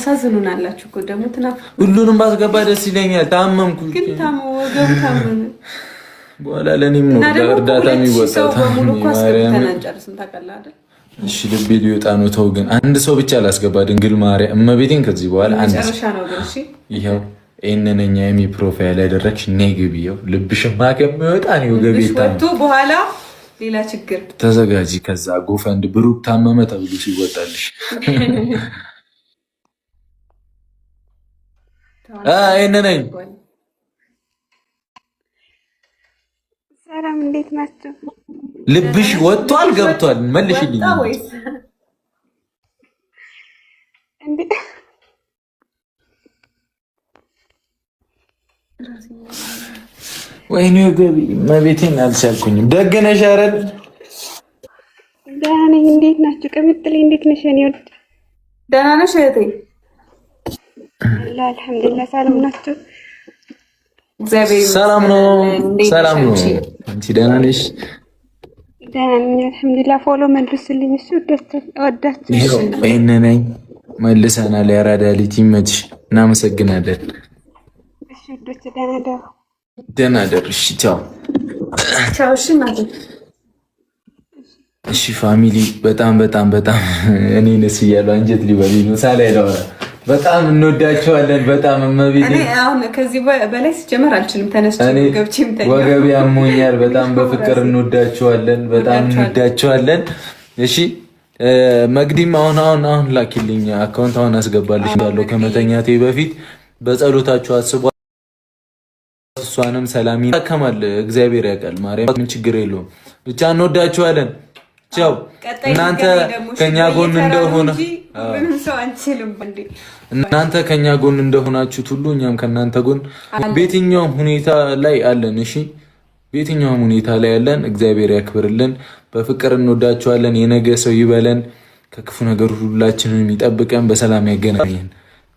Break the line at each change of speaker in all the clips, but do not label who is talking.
ታሳዝኑናላችሁ እኮ ደግሞ ትናፍቁ።
ሁሉንም ባስገባ ደስ ይለኛል። ታመምኩ
ግን ወገቡ ታመመ።
በኋላ ለኔም ነው እርዳታ የሚወጣው። እሺ ልቤ ሊወጣ ነው። ተው ግን አንድ ሰው ብቻ ላስገባ። ድንግል ማርያም እመቤቴን ከዚህ በኋላ አንድ ሰው ይሄው እነነኛ የሚ ፕሮፋይል ያደረግሽ ነግብ ይሄው ልብሽማ ከሚወጣ ነው ገቤታ ወጥቶ በኋላ ሌላ ችግር ተዘጋጂ። ከዛ ጎፈንድ ብሩክ ታመመ ተብሎ ሲወጣልሽ እነነኝ
ሰላም እንዴት ናችሁ?
ልብሽ ወጥቷል ገብቷል? መልሽልኝ
እንዴ
ወይኔ ገቢ መቤቴን አልቻልኩኝም። ደግነሽ አረን
ደህና ነኝ። እንዴት ናችሁ? ቅምጥሌ እንዴት ነሽ? እኔ ወድ
ደህና ነሽ እህቴ?
አልሐምዱሊላህ ሰላም ናችሁ?
ሰላም ነው ሰላም ነው። አንቺ ደህና ነሽ?
ደህና ነኝ አልሐምዱሊላህ። ፎሎ መልሱልኝ እሺ። ወዳችሁ
ወይኔ ነኝ መልሰናል። ያራዳ ልጅ ይመችሽ። እናመሰግናለን።
እሺ ወዶች ደህና ደሩ።
ደህና ደሩ። እሺ ቻው
ቻው። እሺ ማለት
እሺ ፋሚሊ በጣም በጣም በጣም እኔ ነስ እያለሁ አንጀት ሊበሉኝ ነው። ሳላይ ለወራ በጣም እንወዳቸዋለን። በጣም እመቤቴ
እኔ አሁን ከዚህ በላይ ሲጀመር አልችልም። ተነስቼ ገብቼም ተኛ
ወገብ ያሞኛል። በጣም በፍቅር እንወዳቸዋለን። በጣም እንወዳቸዋለን። እሺ መግዲም አሁን ላኪልኝ አካውንት አሁን አስገባልሽ ያለው ከመተኛቴ በፊት በጸሎታችሁ አስቧ። እሷንም ሰላም ይከማል። እግዚአብሔር ያውቃል። ማርያም ምን ችግር የለውም። ብቻ እንወዳችኋለን። ቻው። እናንተ ከኛ ጎን እንደሆነ እናንተ ከኛ ጎን እንደሆናችሁት ሁሉ እኛም ከናንተ ጎን በየትኛውም ሁኔታ ላይ አለን። እሺ በየትኛውም ሁኔታ ላይ አለን። እግዚአብሔር ያክብርልን። በፍቅር እንወዳችኋለን። የነገ ሰው ይበለን። ከክፉ ነገር ሁላችንን ይጠብቀን። በሰላም ያገናኘን።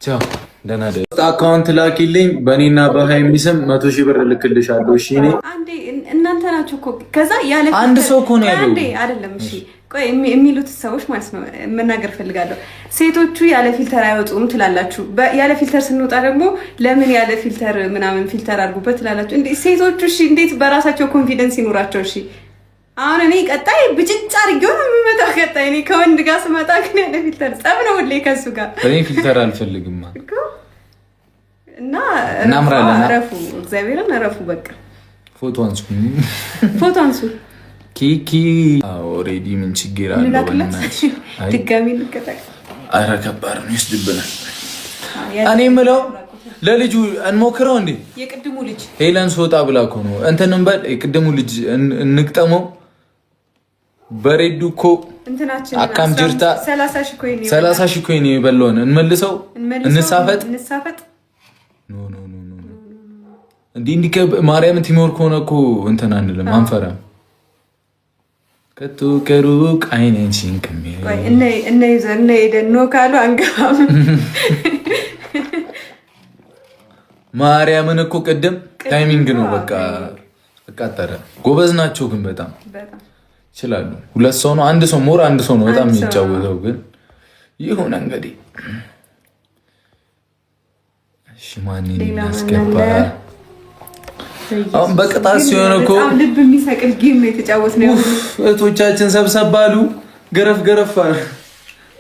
ቻው። ደህና ደር አካውንት ላኪልኝ በእኔና በሃይሚ ስም 100,000 ብር ልክልሻለሁ። እሺ እኔ
አንዴ እናንተ ናችሁ እኮ ከዛ ያለ
አንድ ሰው እኮ ነው ያለው።
አንዴ አይደለም። እሺ ቆይ የሚሉት ሰዎች ማለት ነው መናገር ፈልጋለሁ። ሴቶቹ ያለ ፊልተር አይወጡም ትላላችሁ። ያለ ፊልተር ስንወጣ ደግሞ ለምን ያለ ፊልተር ምናምን ፊልተር አድርጉበት ትላላችሁ። እንዴ ሴቶቹ እሺ እንዴት በራሳቸው ኮንፊደንስ ይኖራቸው? እሺ አሁን እኔ ቀጣይ ብጭጭ አድርጌው ነው የምመጣው። ቀጣይ እኔ ከወንድ ጋር ስመጣ ግን ያለ ፊልተር ጸብ ነው ሁሌ ከሱ ጋር።
እኔ ፊልተር አልፈልግም
እና
እናምራለን።
አረፉ እግዚአብሔርን አረፉ። በቃ
ፎቶ አንሱ ኪኪ ኦሬዲ ምን ችግር አለው? በእናትሽ
ድጋሚ ልቀጣ።
ኧረ ከባድ ነው ይስድብናል። እኔ የምለው ለልጁ እንሞክረው እንዴ?
የቅድሙ ልጅ
ሄለን ሶጣ ብላ እኮ ነው እንትን እንበል። የቅድሙ ልጅ እንግጠመው በሬዱ እኮ
እንትናችን
አካም ጅርታ
30,000
ኮይን የበላውን እንመልሰው። እንሳፈጥ ኖ እንዲህ ማርያም ቲሞር ከሆነ እኮ እንትን አንልም አንፈራም። ከቱ ከሩቅ አይነችን ከሚያይ
እነ ደኖ ካሉ አንገባም።
ማርያምን እኮ ቅድም ታይሚንግ ነው በቃ አቃጠረ። ጎበዝ ናቸው ግን በጣም ይችላሉ። ሁለት ሰው ነው አንድ ሰው ሞር አንድ ሰው ነው በጣም የሚጫወተው ግን ይሁን እንግዲህ። እሺ ማን እናስገባ? አሁን በቅጣት ሲሆን እኮ
ልብ የሚሰቅል ጌም ነው የተጫወትነው።
እህቶቻችን ሰብሰብ ባሉ ገረፍ አሉ።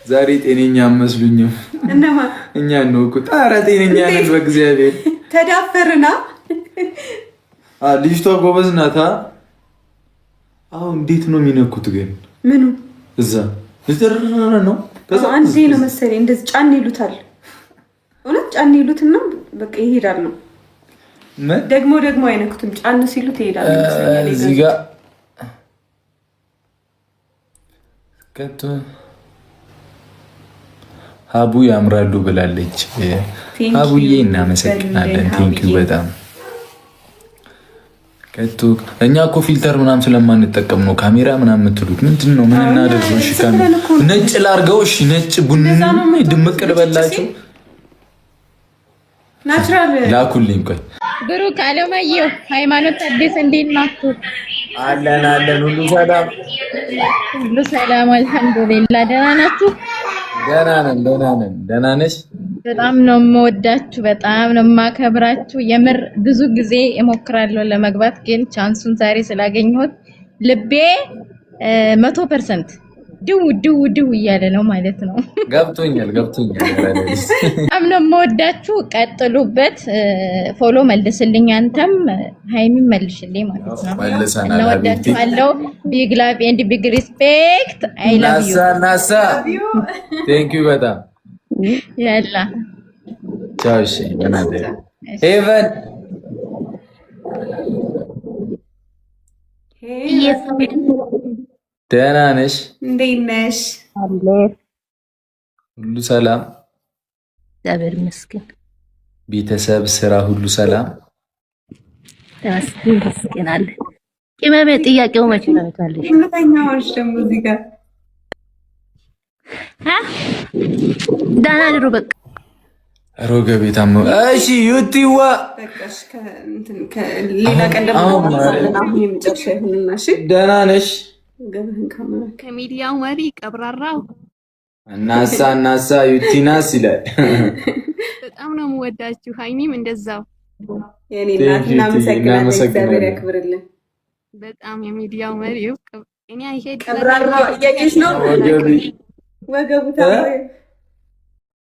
ዛሬ ጤነኛ መስሉኝም
እነማ
እኛ ነው እኮ ጣራ ጤነኛ ነን በእግዚአብሔር
ተዳፈርና።
ልጅቷ ጎበዝ ናታ። አሁን እንዴት ነው የሚነኩት ግን?
ምኑ
እዛ ዝርርር ነው።
ከዛ አንዴ ነው መሰለኝ እንደዚህ ጫን ይሉታል። እውነት ጫን ይሉትና በቃ ይሄዳል ነው። ደግሞ አይነኩትም። ጫን ሲሉት ይሄዳል መሰለኝ።
እዚህ ጋር ከቶ ሀቡ ያምራሉ ብላለች። ሀቡዬ እናመሰግናለን። ቴንኪው በጣም ከቶ እኛ እኮ ፊልተር ምናምን ስለማንጠቀም ነው ካሜራ ምናምን የምትሉት ምንድን ነው? ምን እናደርገው? እሺ ካሜራ ነጭ ላርገው? እሺ ነጭ ቡኒ ድምቅ ልበላቸው።
ናቹራል
ላኩልኝ። ቆይ
ብሩክ አለማየሁ ሃይማኖት አዲስ እንዴት ናችሁ?
አለን ሁሉ ሰላም
አልሐምዱሊላህ። ደህና ናችሁ?
ደህና ነሽ?
በጣም ነው የምወዳችሁ፣ በጣም ነው የማከብራችሁ። የምር ብዙ ጊዜ እሞክራለሁ ለመግባት ግን ቻንሱን ዛሬ ስላገኘሁት ልቤ 100% ድው እያለ ነው ማለት ነው።
ገብቶኛል።
በጣም ነው የምወዳችሁ፣ ቀጥሉበት። ፎሎ መልስልኝ፣ አንተም ሃይሚን መልሽልኝ ማለት ነው። እንወዳችኋለሁ። ቢግ ላቭ ኤንድ ቢግ ሪስፔክት። አይ ላቭ ዩ
ናሳ ቴንክ ዩ በጣም
ያላ
ቻው። እሺ ሄቨን ደህና ነሽ?
እንዴት ነሽ?
ሁሉ ሰላም?
እግዚአብሔር ይመስገን።
ቤተሰብ፣ ስራ ሁሉ ሰላም?
ተመስገን አለ። ቅመሜ ጥያቄው መቼ ነው ታለሽ?
ሁለተኛዎች ደግሞ እዚህ ጋር
ዳና ድሮ በቃ
ሮገ ቤታም እሺ ዩቲዋ
በቃሽ። ሌላ ቀን ደግሞ አሁን የመጨረሻ ይሁንና እሺ።
ደህና ነሽ?
ከሚዲያው መሪ ቀብራራው
እናሳ ዩቲናስ ይላል።
በጣም ነው የምወዳችሁ። ሃይሚም እንደዛው
የኔ እናት እናመሰግናለን። እግዚአብሔር ያክብርልን።
በጣም የሚዲያው መሪ እኔ አይሄድ
ቀብራራው እያየሽ ነው ወገቡ ታው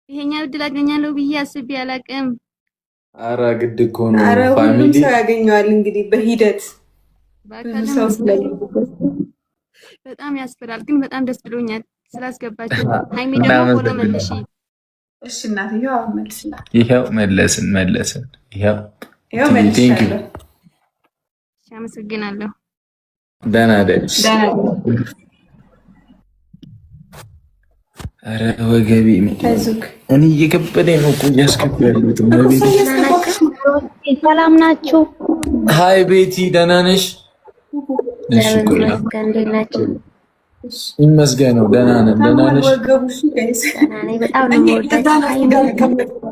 ይሄኛው እድል አገኛለሁ ብዬ አስቤ አላቅም።
አረ ግድ እኮ ነው
ሁሉም
ፋሚሊ
ሰው ያገኘዋል እንግዲህ በሂደት ብዙ ሰው
በጣም ያስፈራል፣ ግን በጣም ደስ ብሎኛል ስላስገባችሁ። ሃይሚ ደግሞ ፎሎ መልሺ
እሺ። እናትዬው መልስላት።
ይሄው መለስን። ይሄው
መልሻለሁ።
አመሰግናለሁ።
ደህና ደህና አረ ወገቢ እኔ እየከበደኝ ነው እኮ እያስከበደኝ ነው።
ሰላም ናችሁ?
ሃይ ቤቲ ደህና ነሽ? እሺ ይመስገን ነው። ደህና ነን። ደህና ነሽ?
በጣም ነው የምወዳችሁ።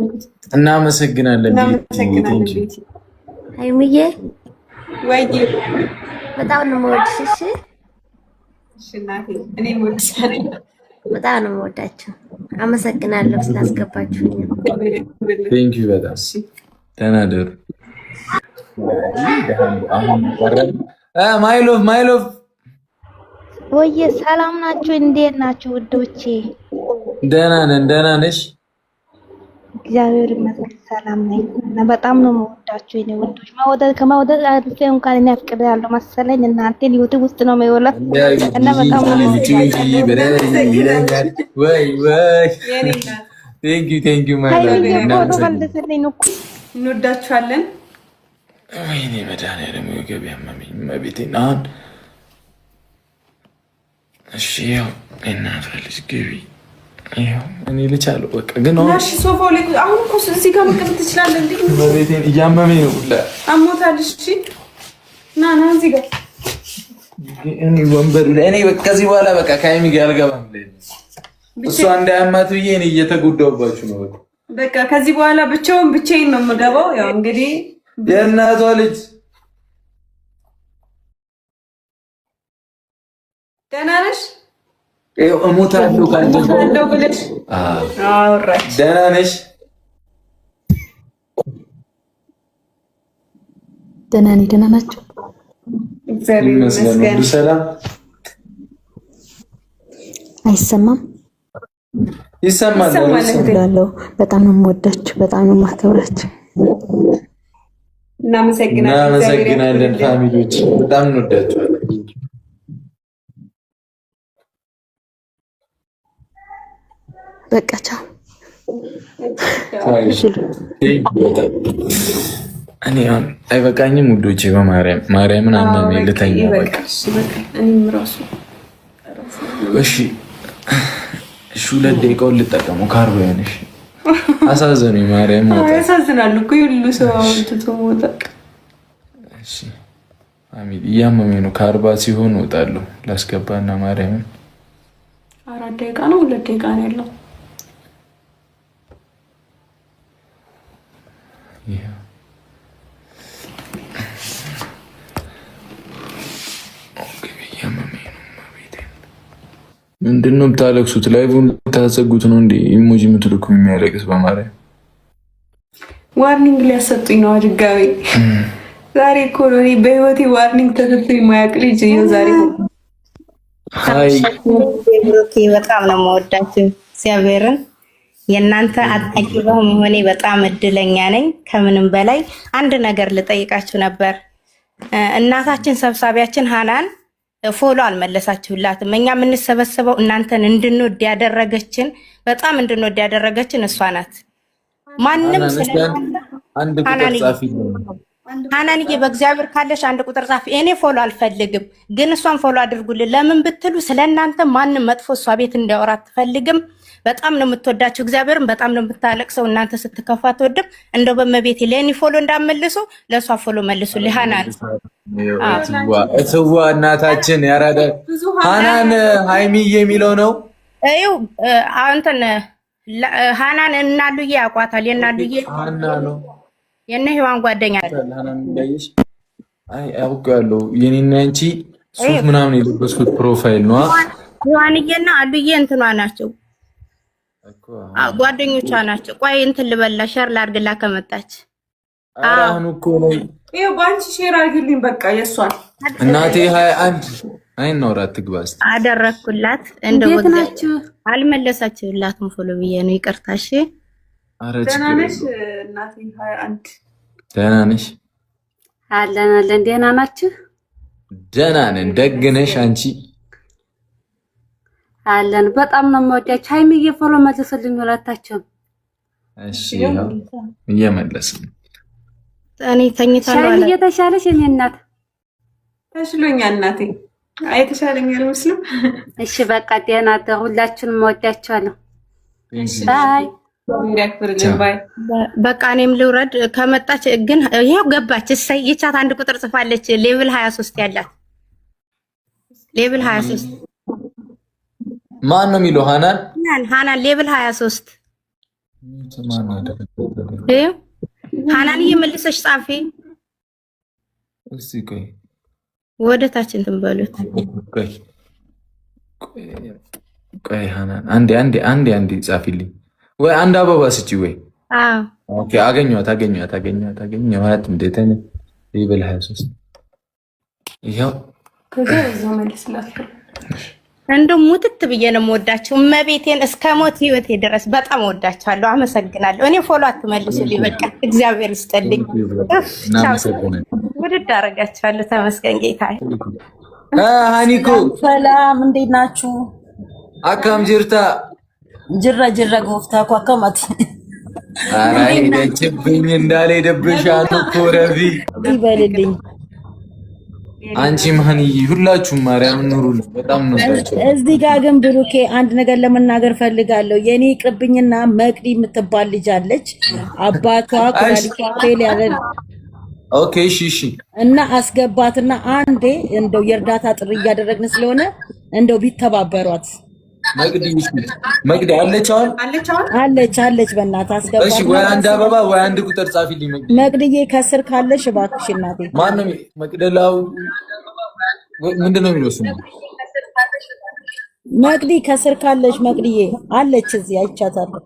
እናመሰግናለን ቤቲ።
ሃይሚዬ
ወይ
በጣም ነው የምወድሽ። እሺ
እናቴ እኔም ወድሻለሁ።
በጣም ነው የምወዳችሁ። አመሰግናለሁ ስላስገባችሁ።
ቴንክ ዩ በጣም ደህና ደሩ። ማይ ሎቭ
ወየ ሰላም ናችሁ? እንዴት ናችሁ ውዶቼ?
ደህና ነን። ደህና ነሽ?
እግዚአብሔር ይመስገን ሰላም ነኝ። እና በጣም ነው የምወዳችሁ የኔ ውዶች። ከመውደድ አልፌ እንኳን እኔ አፍቅሬያለሁ መሰለኝ። እናንተን ዩቲዩብ ውስጥ ነው የምውለው እና በጣም ነው
ቴንክ ዩ ማይ ሎቭ
እንወዳችኋለን።
ወይኔ መድኃኒዓለም ወገብ ያመመኝ መቤቴን አሁን። እሺ ያው እናት ልጅ ግቢ ያው እኔ ልቻለሁ በቃ ግን አሁን
እሺ ሶፋው ላይ አሁን እኮ እዚህ ጋር መቀመጥ ትችላለህ እንዴ?
መቤቴን እያመመኝ ነው ሁላ
አሞታል። እሺ ና እዚህ ጋር
እኔ ወንበር ላይ እኔ በቃ ከዚህ በኋላ በቃ ከሀይሚ ጋር አልገባም። እሷ እንዳያማት ብዬ እኔ እየተጎዳሁባችሁ ነው።
በቃ ከዚህ በኋላ ብቻዬን ነው የምገባው። ያው እንግዲህ
የእናቷ ልጅ
ደህና ነሽ?
እሞታለሁ ካልገባሁ
ብለሽ አወራች።
ደህና ነሽ?
ደህና ነኝ። ደህና ናቸው?
እግዚአብሔር ይመስገን።
ሰላም
አይሰማም?
ይሰማል።
በጣም ነው የምወዳችሁ፣ በጣም ነው የማከብራችሁ።
እናመሰግናለን
ፋሚሊዎች፣ በጣም እንወዳችኋለን።
በቃ ቻው።
እኔ አሁን አይበቃኝም ውዶቼ፣ በማርያምን አመመኝ ልተኛ። በቃ
እኔም ራሱ
እሺ 2 ደቂቃውን ልጠቀሙ ካርቦ ያነሽ አሳዘኑኝ። ማርያም
ያሳዝናሉ እኮ ሁሉ ሰው አሁን ትቶ መውጣት።
እሺ ፋሚሊ እያመመኝ ነው። ከ40 ሲሆን እወጣለሁ ላስገባና ማርያምን
4 ደቂቃ ነው 2 ደቂቃ ነው ያለው።
ምንድነው የምታለቅሱት? ላይቭን ታዘጉት ነው እንዴ? ኢሞጂ የምትልኩ የሚያለቅስ በማርያም
ዋርኒንግ ሊያሰጡኝ ነው ድጋሜ። ዛሬ እኮ ነው እኔ በህይወቴ ዋርኒንግ ተሰጥቶኝ የማያውቅ ልጅ ይኸው ዛሬ።
ሃይ
ብሩኬ በጣም ነው የምወዳችሁ እግዚአብሔርን። የእናንተ አጣቂ በመሆኔ በጣም እድለኛ ነኝ። ከምንም በላይ አንድ ነገር ልጠይቃችሁ ነበር። እናታችን ሰብሳቢያችን ሃናን ፎሎ አልመለሳችሁላትም። እኛ የምንሰበሰበው እናንተን እንድንወድ ያደረገችን በጣም እንድንወድ ያደረገችን እሷ ናት። ማንም
አንድ ቁጥር ጻፊ
ሃናንዬ በእግዚአብሔር ካለሽ አንድ ቁጥር ጻፊ። እኔ ፎሎ አልፈልግም፣ ግን እሷን ፎሎ አድርጉልን። ለምን ብትሉ ስለእናንተ ማንም መጥፎ እሷ ቤት እንዲያወራ አትፈልግም። በጣም ነው የምትወዳችሁ፣ እግዚአብሔርን በጣም ነው የምታለቅሰው። እናንተ ስትከፋ አትወድም። እንደው በመቤቴ ለእኔ ፎሎ እንዳመልሱ ለእሷ ፎሎ መልሱ። ሃናን
እትዋ እናታችን ያራዳ ሃናን ሃይሚዬ የሚለው ነው።
ይኸው እንትን ሃናን እናሉዬ ያውቋታል። የናሉዬ
ሃና ነው
የነ ሔዋን ጓደኛ
አውቃለሁ። የኔና አንቺ ሱፍ ምናምን የለበስኩት ፕሮፋይል ነው።
ሔዋንዬና አሉዬ እንትኗ ናቸው፣ ጓደኞቿ ናቸው። ቆይ እንትን ልበላ ሸር ላድርግላ ከመጣች።
አሁን እኮ ነው
ይኸው ባንቺ ሼር አድርግልኝ በቃ የእሷን
እናቴ 21 አይኖራት ትግባስ
አደረኩላት። እንደው አልመለሳችሁላትም ፎሎ ብዬ ነው ይቅርታ። እሺ
ደህና ነሽ እናቴ? 21
ደህና ነሽ?
አለን አለን። ደህና ናችሁ?
ደህና ነን። ደግ ነሽ አንቺ?
አለን። በጣም ነው የምወዳችሁ። ሃይሚዬ ፎሎ መልስልኝ ሁለታችሁም።
እሺ እየመለስን
እኔ ተኝታለሁ።
ሃይሚዬ ተሻለሽ? እኔ እናት
ተሽሎኛል እናቴ። አይ ተሻለኛል መስሎ።
እሺ በቃ ደህና ደሩ። ሁላችሁንም እወዳችኋለሁ። ባይ
በቃ እኔም ልውረድ። ከመጣች ግን ይሄው ገባች። እሰይ ይቻት አንድ ቁጥር ጽፋለች። ሌቭል 23 ያላት ሌቭል 23
ማን ነው የሚለው?
ሃናን ሌቭል 23 ሃናን እየመለሰች ጻፊ።
እስቲ ቆይ
ወደ ታች እንትን በሉት።
ቆይ ሃናን አንዴ ጻፊልኝ ወይ አንድ አበባ ስጪ ወይ። ኦኬ አገኘኋት። እንዴት ነው ሌቭል 23 ይሄው
ከዛው መልስላት።
እንደው ሙትት ብዬ ነው የምወዳችሁ። እመቤቴን እስከ ሞት ህይወቴ ድረስ በጣም እወዳችኋለሁ። አመሰግናለሁ። እኔ ፎሎ አትመልሱልኝ በቃ እግዚአብሔር ይስጥልኝ። ውድድ አደርጋችኋለሁ። ተመስገን ጌታዬ።
ሃኒኮ
ሰላም፣ እንዴት ናችሁ?
አካም ጅርታ
ጅራ ጎፍታ ኳከማት
አራይ ደችብኝ እንዳለ ደብሻን እኮ ረቢ
ይበልልኝ።
አንቺ ማንይ ሁላችሁም ማርያም ኑሩል። በጣም ነው
እዚህ ጋር ግን ብሩኬ አንድ ነገር ለመናገር ፈልጋለሁ። የኔ ቅብኝና መቅዲ የምትባል ልጅ አለች። አባቷ ኩላሊቷ ፌል ያለ
ኦኬ እሺ
እና አስገባትና አንዴ እንደው የእርዳታ ጥሪ እያደረግን ስለሆነ እንደው ቢተባበሯት።
መቅዲ
አለች በእናትህ አስገባት።
እሺ ወይ አንድ አበባ ወይ አንድ ቁጥር ጻፊልኝ።
መቅዲዬ ከስር ካለሽ እባክሽ እናቴ።
ማን ነው መቅደላው? ምንድን ነው የሚለው ስሙ?
መቅዲ ከስር ካለሽ መቅዲዬ አለች እዚህ አይቻታለሁ።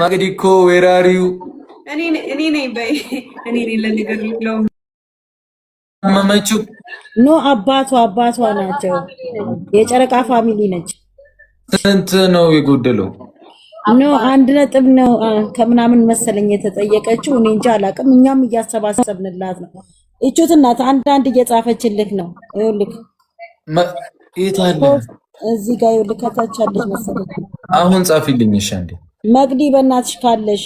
መቅዲ እኮ ወራሪው
እኔ ነኝ በይ። እኔ ነኝ ለነገር ይለው
ማማቹ
ኖ አባቷ ናቸው። የጨረቃ ፋሚሊ ነች።
ስንት ነው የጎደለው?
ኖ 1 ነው ከምናምን መሰለኝ የተጠየቀችው። እኔ እንጃ አላውቅም። እኛም እያሰባሰብንላት ነው። እቹት እናት አንዳንድ እየጻፈችልክ ነው። ይኸውልህ
የት አለ?
እዚህ ጋር ይኸውልህ ከታች አለች መሰለኝ።
አሁን ጻፊልኝ። እሺ አንዴ
መቅዲ በእናትሽ ካለሽ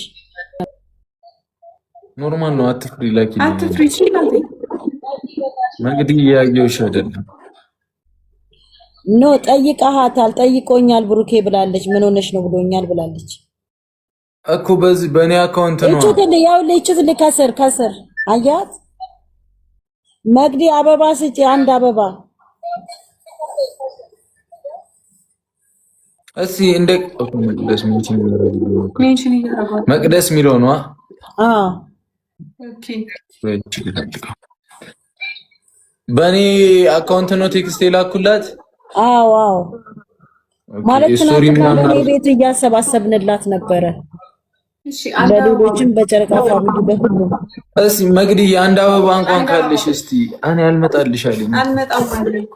ኖርማል ነው። አትፍሪ ላኪ
አትፍሪ ይችላል።
መቅዲ ያየውሽ አይደለም።
ኖ ጠይቀሃታል። ጠይቆኛል ብሩኬ ብላለች። ምን ሆነሽ ነው ብሎኛል ብላለች
እኮ በዚህ በእኔ አካውንት ነው።
እቹት ከስር አያት። መቅዲ አበባ ስጪ፣ አንድ አበባ
እስኪ እንደ መቅደስ የሚለው ነው። በእኔ አካውንት ነው ቴክስት የላኩላት።
አዎ ማለት ትናንትና ለኔ ቤት እያሰባሰብንላት ነበረ።
እሺ
ለሌሎችም በጨረቃ ፋሚሊ በሁሉም።
እስቲ መግዲ አንድ አበባ እንኳን ካለሽ እስቲ እኔ አልመጣልሻለሁ።
አልመጣም ማለት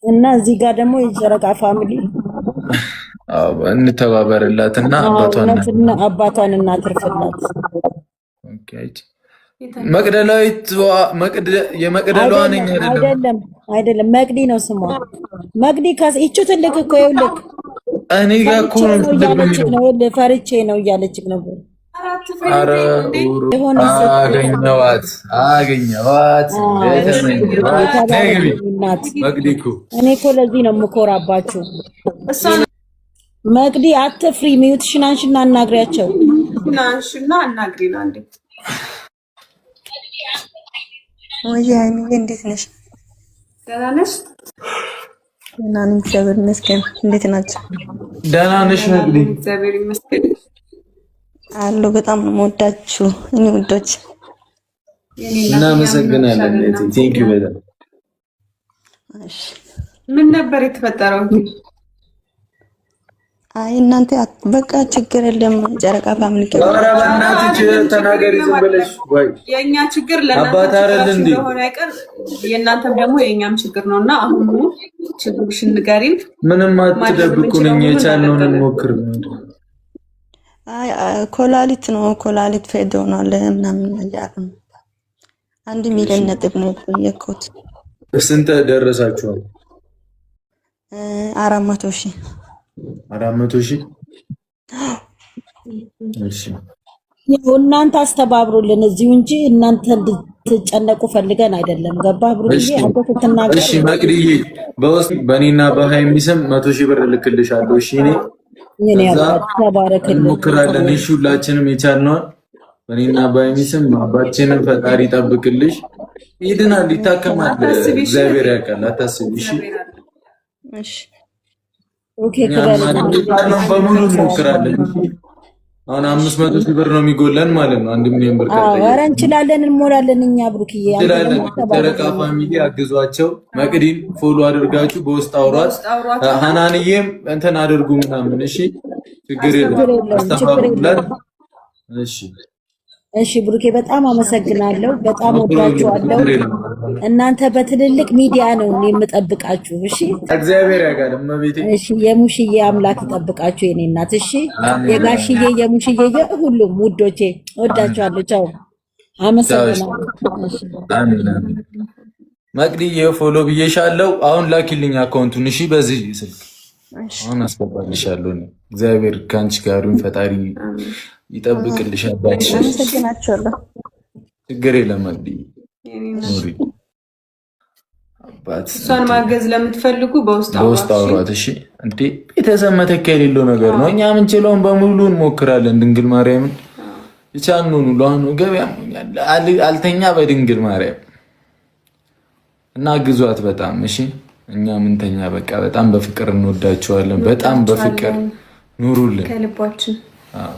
እና
እዚህ ጋር ደግሞ የጨረቃ ፋሚሊ
እንተባበርላትና
አባቷን እናትርፍላት።
ኦኬ መቅደላዊት የመቅደላዋ ነኝ
አይደለም መቅዲ ነው ስሟ። መቅዲ ይቹ ትልቅ እኮ ይኸውልህ
እኔ ጋር እኮ
ነው ፈርቼ ነው እያለች ነበር።
አገኘኋት መቅዲ እኮ
እኔ እኮ ለዚህ ነው የምኮራባችሁ። መቅዲ አትፍሪ፣ ሚዩትሽን አንሺና አናግሪያቸው።
ናንሽና አናግሪና እንዴ
ወይ አይሚዬ እንዴት ነሽ?
ደህና ነሽ?
ደህና ነኝ እግዚአብሔር ይመስገን። እንዴት ናችሁ?
ደህና ነሽ መቅዲ?
እግዚአብሔር ይመስገን
አሎ። በጣም ነው የምወዳችሁ እኔ ውዶች።
እናመሰግናለን። ቴንክ ዩ በጣም።
እሺ
ምን ነበር የተፈጠረው?
አይ እናንተ በቃ ችግር የለም። ጨረቃ ፋሚሊ
ተናገሪ ዝም ብለሽ ወይ
የኛ ችግር ለእናንተ ሆነ አይቀር የእናንተም ደግሞ የኛም ችግር ነውና አሁን ችግርሽን ንገሪን። ምንም
አትደብቁን፣ እኛ የቻልነውን እንሞክር።
አይ ኮላሊት ነው ኮላሊት ፌድ ሆኗል ምናምን እያሉ 1 ሚሊዮን ነጥብ ነው የኮት።
ስንት ደረሳችሁ?
400,000
400,000። እሺ
እናንተ አስተባብሩልን እዚሁ እንጂ እናንተ እንድትጨነቁ ፈልገን አይደለም። ገባ ብሩዬ? አንተ ትተናገር።
እሺ መቅዲዬ በውስጥ በእኔና በሃይሚ ስም 100,000 ብር ልክልሻለሁ። እሺ እኔ
ተባረክልን
እንሞክራለን። እሺ ሁላችንም የቻልነውን በእኔና በሃይሚ ስም አባችንን ፈጣሪ ይጠብቅልሽ። ይድናል፣ ይታከማል። እግዚአብሔር ያውቃል። አታስቢ። እሺ
እሺ
ኦኬ
በሙሉ እንሞክራለን። አሁን 500,000 ብር ነው የሚጎለን ማለት ነው። 1 ሚሊዮን ብር ካለ
ኧረ እንችላለን፣ እንሞላለን። እኛ ብሩክዬ
እንችላለን። ጨረቃ ፋሚሊ አግዟቸው። መቅዲን ፎሎ አድርጋችሁ በውስጥ አውሯት። ሀናንዬም እንትን አድርጉ ምናምን። እሺ ችግር የለም አስተባብሩላት። እሺ
እሺ ብሩኬ በጣም አመሰግናለሁ። በጣም ወዳችኋለሁ። እናንተ በትልልቅ ሚዲያ ነው የምጠብቃችሁ። እሺ
እግዚአብሔር ያጋር እመቤቴ።
እሺ የሙሽዬ አምላክ ይጠብቃችሁ የኔ እናት። እሺ የጋሽዬ የሙሽዬ የሁሉም ውዶቼ ወዳችኋለሁ። ቻው አመሰግናለሁ።
አሜን አሜን። መቅዲዬ ፎሎ ብዬሻለሁ። አሁን ላኪልኝ አካውንቱን። እሺ በዚህ ስልክ አሁን አስገባልሻለሁ። እግዚአብሔር ካንቺ ጋር ይሁን። ፈጣሪ ይጠብቅልሽ። አባትሽ
አመሰግናችኋለሁ።
ችግር የለም መቅዲዬ።
እሷን ማገዝ ለምትፈልጉ በውስጥ
አውሯት። እሺ እንዴ ቤተሰብ መተኪያ የሌለው ነገር ነው። እኛ የምንችለውን በሙሉ እንሞክራለን። ድንግል ማርያምን የቻልነውን ሁሉ አሁን ገበያ አልተኛ በድንግል ማርያም እና ግዟት በጣም እሺ። እኛ ምንተኛ በቃ በጣም በፍቅር እንወዳቸዋለን። በጣም በፍቅር ኑሩልን
ከልባችን።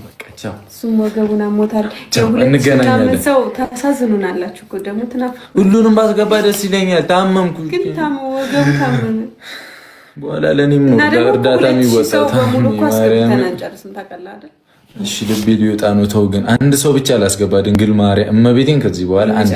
በቃ ቻው።
እሱም ወገቡን አሞታል።
እንገናኛለን።
ሰው ታሳዝኑናላችሁ እኮ ደግሞ
ሁሉንም ባስገባ ደስ ይለኛል። ታመምኩ
ግን ወገቡ ታመመ።
በኋላ ለእኔም ነው እርዳታ የሚወጣው። እሺ ልቤ ሊወጣ ነው። ተው ግን አንድ ሰው ብቻ ላስገባ። ድንግል ማርያም እመቤቴን ከዚህ በኋላ አንድ